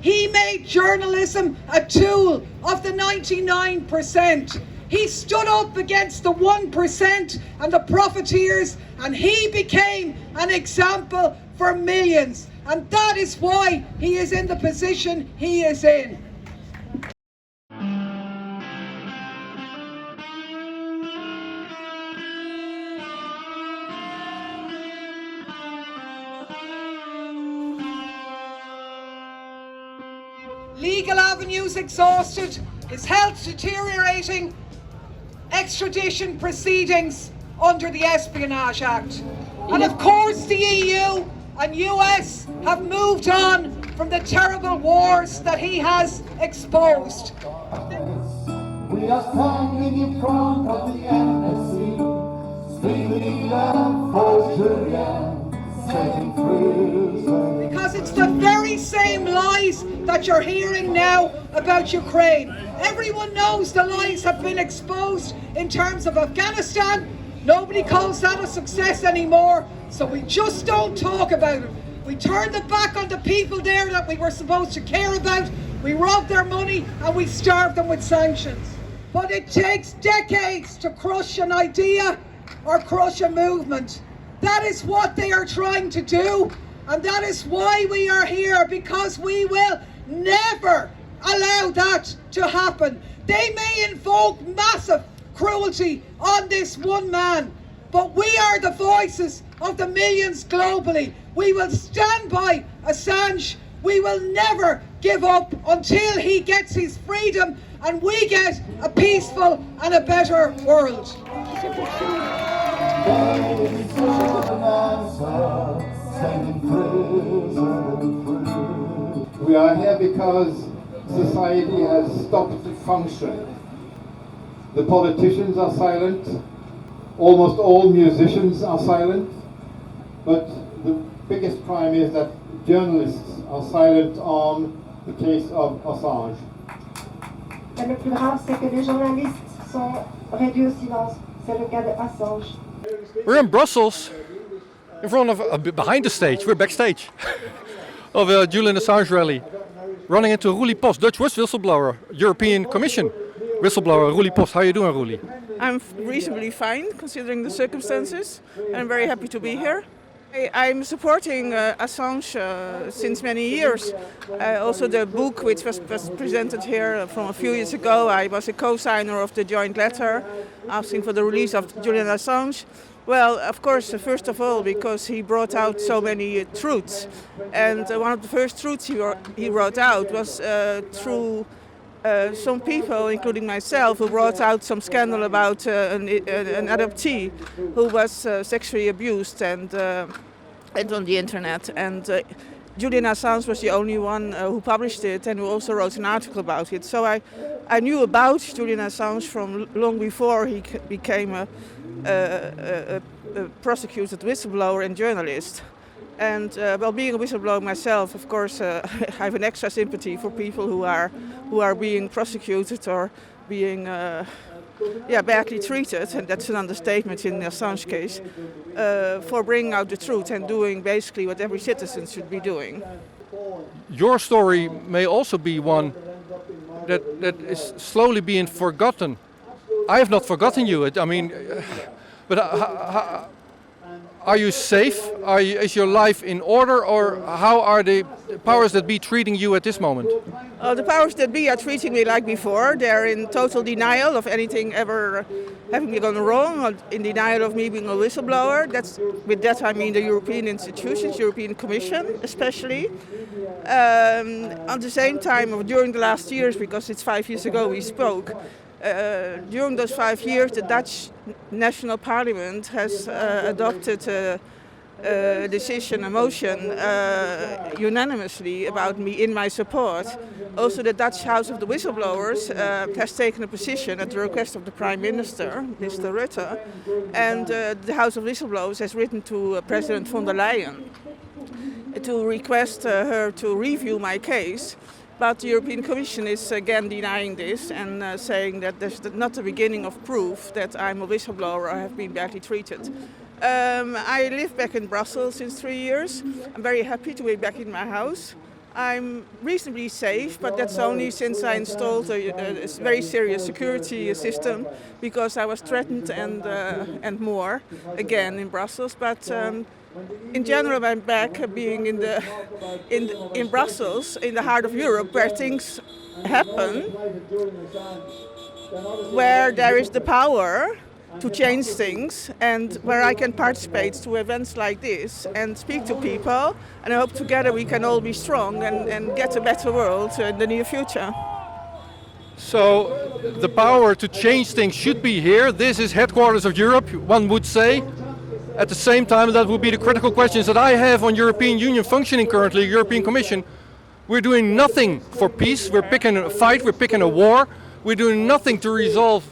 He made journalism a tool of the 99%. He stood up against the 1% and the profiteers, and he became an example for millions. And that is why he is in the position he is in. Legal avenues exhausted, his health deteriorating, extradition proceedings under the Espionage Act. And of course the EU and US have moved on from the terrible wars that he has exposed. We are standing in front of the embassy, speaking up for Julian, setting free. Because it's the very same lies that you're hearing now about Ukraine. Everyone knows the lies have been exposed in terms of Afghanistan. Nobody calls that a success anymore, so we just don't talk about it. We turn the back on the people there that we were supposed to care about, we rob their money and we starve them with sanctions. But it takes decades to crush an idea or crush a movement. That is what they are trying to do, and that is why we are here, because we will never allow that to happen. They may invoke massive cruelty on this one man, but we are the voices of the millions globally. We will stand by Assange. We will never give up until he gets his freedom and we get a peaceful and a better world. We are here because society has stopped to function. The politicians are silent, almost all musicians are silent, but the biggest crime is that journalists are silent on the case of Assange. Et le plus grave, c'est que les journalistes sont réduits au silence. C'est le cas de Assange. We're in Brussels, in front of, behind the stage, we're backstage, of a Julian Assange rally, running into Roelie Post, Dutch whistleblower, European Commission whistleblower, Roelie Post. How are you doing, Roelie? I'm reasonably fine, considering the circumstances, and I'm very happy to be here. I'm supporting Assange since many years. Also the book which was presented here from a few years ago, I was a co-signer of the joint letter asking for the release of Julian Assange. Well, of course, first of all, because he brought out so many truths. And one of the first truths he wrote out was through some people, including myself, who brought out some scandal about an adoptee who was sexually abused and on the internet. And Julian Assange was the only one who published it and who also wrote an article about it. So I knew about Julian Assange from long before he became a prosecuted whistleblower and journalist. And well, being a whistleblower myself, of course, I have an extra sympathy for people who are being prosecuted or being badly treated, and that's an understatement in the Assange case, for bringing out the truth and doing basically what every citizen should be doing. Your story may also be one that is slowly being forgotten. I have not forgotten you. But are you safe? Is your life in order, or how are the powers that be treating you at this moment? The powers that be are treating me like before. They're in total denial of anything ever having gone wrong, or in denial of me being a whistleblower. With that I mean the European institutions, European Commission especially. At the same time, during the last years, because it's 5 years ago we spoke, during those 5 years, the Dutch National Parliament has adopted a decision, a motion, unanimously about me in my support. Also, the Dutch House of the Whistleblowers has taken a position at the request of the Prime Minister, Mr. Rutte, and the House of Whistleblowers has written to President von der Leyen to request her to review my case. But the European Commission is again denying this and saying that there's not the beginning of proof that I'm a whistleblower or have been badly treated. I live back in Brussels since 3 years. I'm very happy to be back in my house. I'm reasonably safe, but that's only since I installed a very serious security system, because I was threatened and more again in Brussels. But in general, I'm back being in Brussels, in the heart of Europe, where things happen, where there is the power to change things, and where I can participate to events like this and speak to people, and I hope together we can all be strong and get a better world in the near future. So the power to change things should be here. This is headquarters of Europe, one would say. At the same time, that would be the critical questions that I have on European Union functioning currently, European Commission. We're doing nothing for peace, we're picking a fight, we're picking a war, we're doing nothing to resolve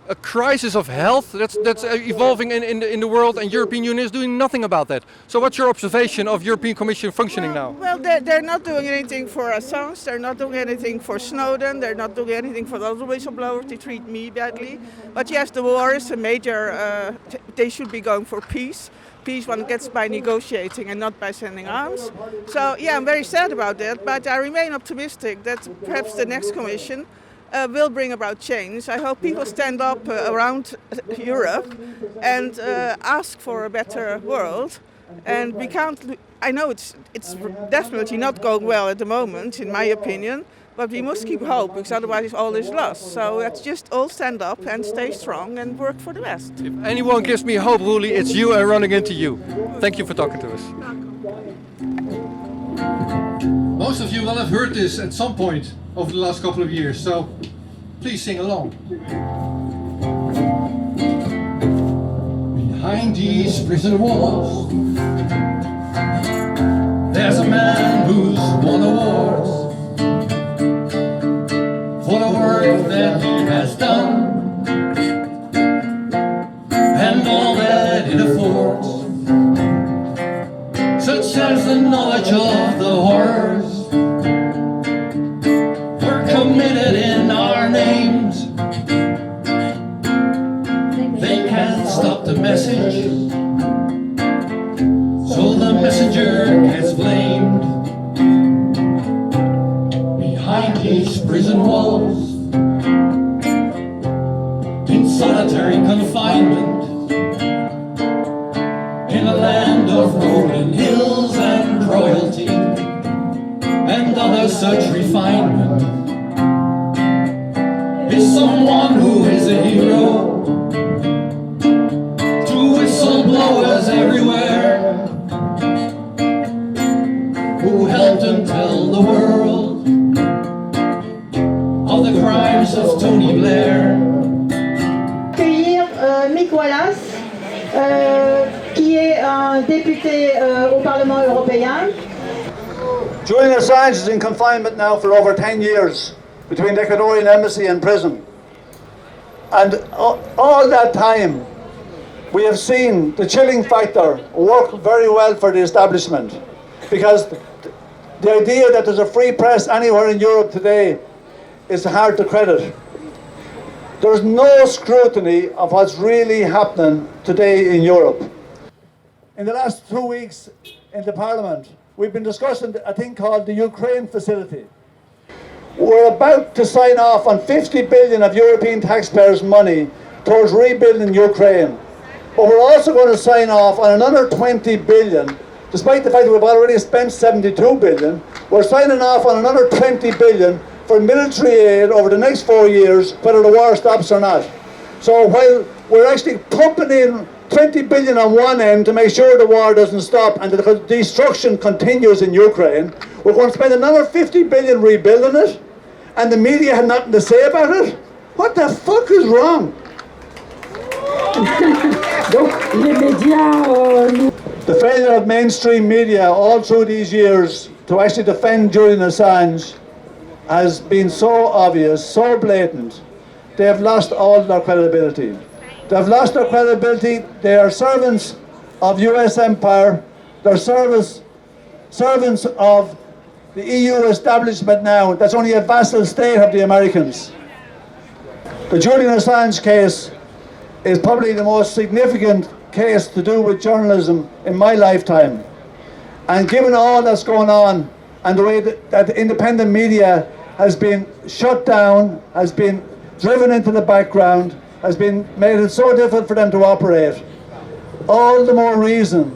a crisis of health that's evolving in the world, and European Union is doing nothing about that. So what's your observation of European Commission functioning now? Well, they're not doing anything for Assange, they're not doing anything for Snowden, they're not doing anything for the other whistleblowers. They treat me badly. But yes, the war is a major, they should be going for peace. Peace one gets by negotiating and not by sending arms. So yeah, I'm very sad about that, but I remain optimistic that perhaps the next Commission will bring about change. I hope people stand up around Europe and ask for a better world. And we can't. I know it's definitely not going well at the moment, in my opinion. But we must keep hope, because otherwise all is lost. So let's just all stand up and stay strong and work for the best. If anyone gives me hope, Ruli, it's you, and running into you. Thank you for talking to us. Most of you will have heard this at some point over the last couple of years, so please sing along. Behind these prison walls, there's a man who's won awards for the work that he has done and all that it affords, such as the knowledge of the horrors committed in our names. They can't stop the message, so the messenger gets blamed. Behind these prison walls, in solitary confinement, in a land of rolling hills and royalty and other such refinement, is someone who is a hero to whistleblowers everywhere, who helped them tell the world of the crimes of Tony Blair. Accueillir Mick Wallace, qui est un député au Parlement européen. Julian Assange is in confinement now for over 10 years. Between the Ecuadorian embassy and prison. And all that time, we have seen the chilling factor work very well for the establishment, because the idea that there's a free press anywhere in Europe today is hard to credit. There's no scrutiny of what's really happening today in Europe. In the last 2 weeks in the Parliament, we've been discussing a thing called the Ukraine facility. We're about to sign off on 50 billion of European taxpayers' money towards rebuilding Ukraine. But we're also going to sign off on another 20 billion, despite the fact that we've already spent 72 billion. We're signing off on another 20 billion for military aid over the next 4 years, whether the war stops or not. So while we're actually pumping in 20 billion on one end to make sure the war doesn't stop and the destruction continues in Ukraine, we're going to spend another 50 billion rebuilding it, and the media had nothing to say about it? What the fuck is wrong? The failure of mainstream media all through these years to actually defend Julian Assange has been so obvious, so blatant. They have lost all their credibility. They have lost their credibility. They are servants of US empire. They're servants of the EU establishment now. That's only a vassal state of the Americans. The Julian Assange case is probably the most significant case to do with journalism in my lifetime. And given all that's going on and the way that the independent media has been shut down, has been driven into the background, has been made it so difficult for them to operate. All the more reason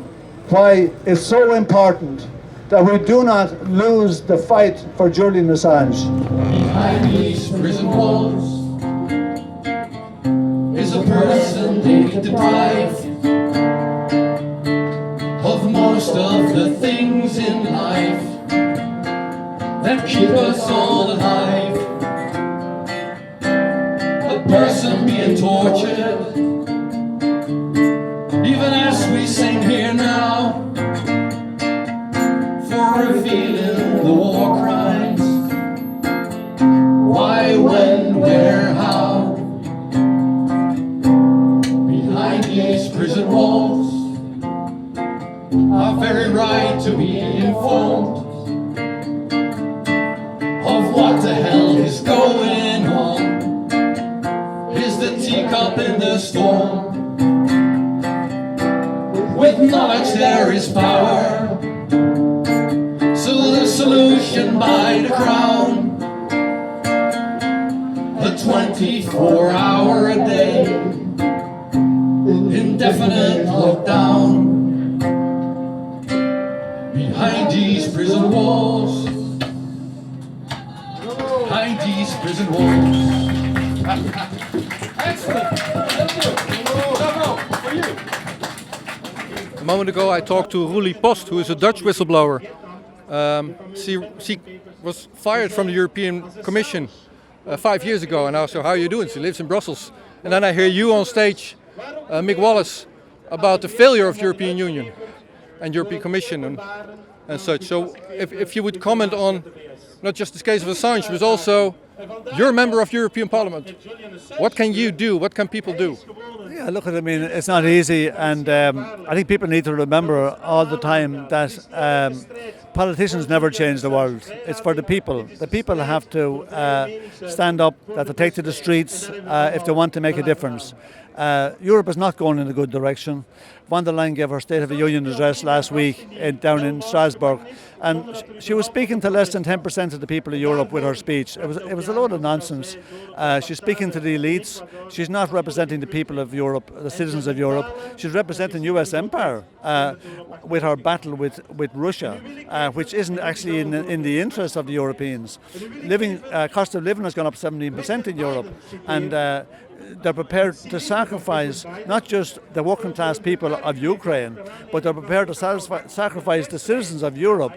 why it's so important that we do not lose the fight for Julian Assange. Behind these prison walls is a person deprived of most of the things in life that keep us all alive. A person being tortured, even as we sing here now, for revealing the war crimes. Why, when, where, how? Behind these prison walls, our very right to be informed of what the hell is going on. Is the teacup in the storm? With knowledge there is power, so the solution by the crown. The 24-hour a day indefinite lockdown. Behind these prison walls, behind these prison walls. Excellent. Bravo for you. A moment ago I talked to Roelie Post, who is a Dutch whistleblower. She was fired from the European Commission 5 years ago, and I asked her, how are you doing? She lives in Brussels. And then I hear you on stage, Mick Wallace, about the failure of the European Union and European Commission and such. So if you would comment on not just the case of Assange, but also you're a member of European Parliament. What can you do? What can people do? Yeah, look, I mean, it's not easy, and I think people need to remember all the time that politicians never change the world. It's for the people. The people have to stand up, they have to take to the streets if they want to make a difference. Europe is not going in a good direction. Von der Leyen gave her State of the Union address last week down in Strasbourg, and she was speaking to less than 10% of the people of Europe with her speech. It was a load of nonsense. She's speaking to the elites. She's not representing the people of Europe, the citizens of Europe. She's representing US empire with her battle with Russia, which isn't actually in the interest of the Europeans. Cost of living has gone up 17% in Europe, and they're prepared to sacrifice not just the working class people of Ukraine, but they're prepared to sacrifice the citizens of Europe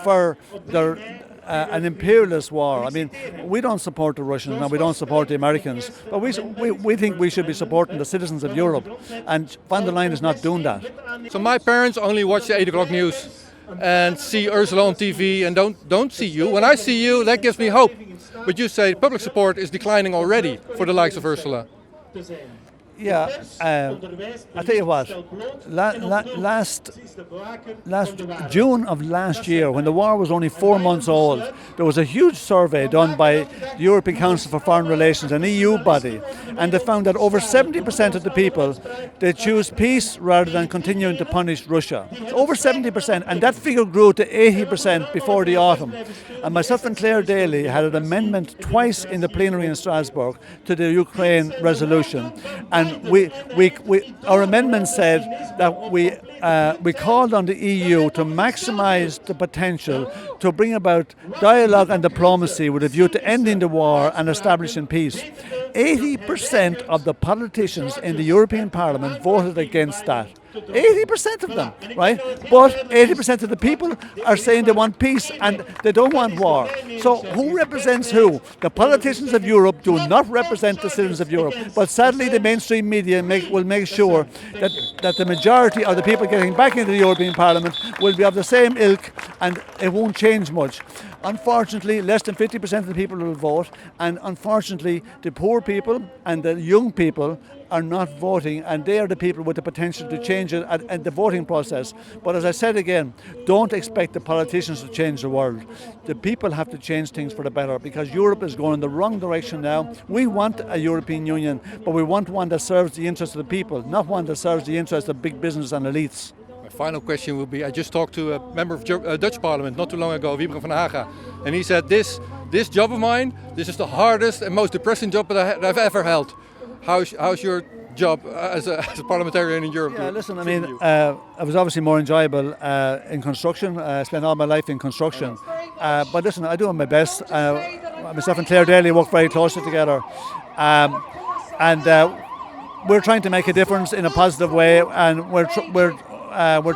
for their an imperialist war. I mean, we don't support the Russians and we don't support the Americans, but we think we should be supporting the citizens of Europe, and von der Leyen is not doing that. So my parents only watch the 8 o'clock news and see Ursula on TV and don't see you. When I see you, that gives me hope. But you say public support is declining already for the likes of Ursula. Yeah, I tell you what, last June of last year, when the war was only 4 months old, there was a huge survey done by the European Council for Foreign Relations, an EU body, and they found that over 70% of the people, they choose peace rather than continuing to punish Russia. Over 70%, and that figure grew to 80% before the autumn. And myself and Claire Daly had an amendment twice in the plenary in Strasbourg to the Ukraine resolution, and our amendment said that we called on the EU to maximise the potential to bring about dialogue and diplomacy with a view to ending the war and establishing peace. 80% of the politicians in the European Parliament voted against that. 80% of them, right? But 80% of the people are saying they want peace and they don't want war. So who represents who? The politicians of Europe do not represent the citizens of Europe. But sadly, the mainstream media will make sure that the majority of the people getting back into the European Parliament will be of the same ilk, and it won't change much. Unfortunately, less than 50% of the people will vote, and unfortunately, the poor people and the young people are not voting, and they are the people with the potential to change it at the voting process. But as I said again, don't expect the politicians to change the world. The people have to change things for the better, because Europe is going in the wrong direction now. We want a European Union, but we want one that serves the interests of the people, not one that serves the interests of big business and elites. final question will be, I just talked to a member of Dutch Parliament not too long ago, Wiebren van Haga, and he said this job of mine, this is the hardest and most depressing job that I've ever held. How's your job as a parliamentarian in Europe? Yeah, listen, I mean, it was obviously more enjoyable in construction. I spent all my life in construction. But listen, I do my best. Myself and Claire Daly work very closely together. And we're trying to make a difference in a positive way, and we're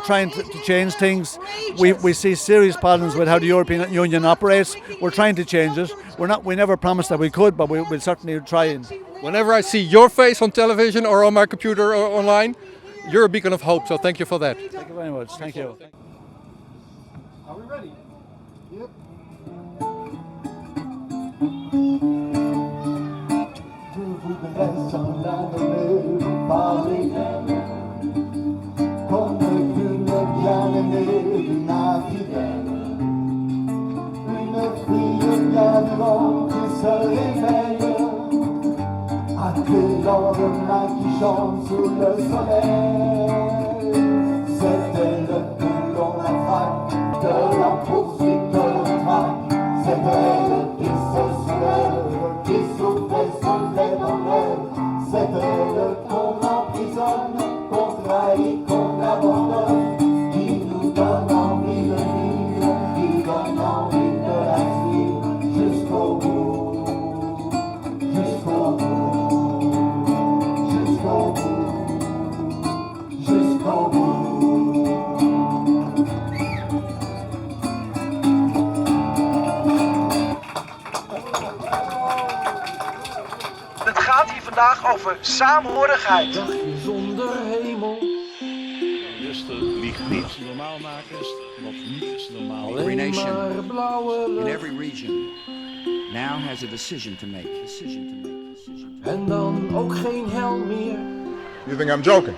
trying to change things. We see serious problems with how the European Union operates. We're trying to change it. We never promised that we could, but we'll certainly try. Whenever I see your face on television or on my computer or online, you're a beacon of hope. So thank you for that. Thank you very much. Thank you. Are we ready? Yep. Appelé lendemain qui chante sous le soleil, c'était le plus long naufrage de la poursuite de l'outrage. C'était elle qui se soulève, qui souffrait sous les douleurs. C'était elle qu'on emprisonne, qu'on trahit, qu'on abandonne, qui nous donne envie de vivre, qui donne envie de la suivre jusqu'au bout, jusqu'au bout. Het gaat hier vandaag over saamhorigheid. Dagje zonder hemel. Dus liegt niet. Wat normaal maken is wat niet is normaal. Every nation maar blauwe lucht. in every region now has a decision to make. En dan ook geen hel meer. You think I'm joking?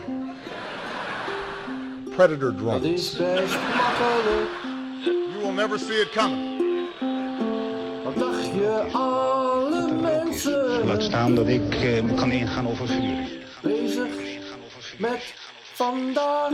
Predator Dat drones. is best makkelijk. You will never see it coming. Wat dacht je alle mensen? Laat staan dat ik kan ingaan over vuur. Bezig met vandaag.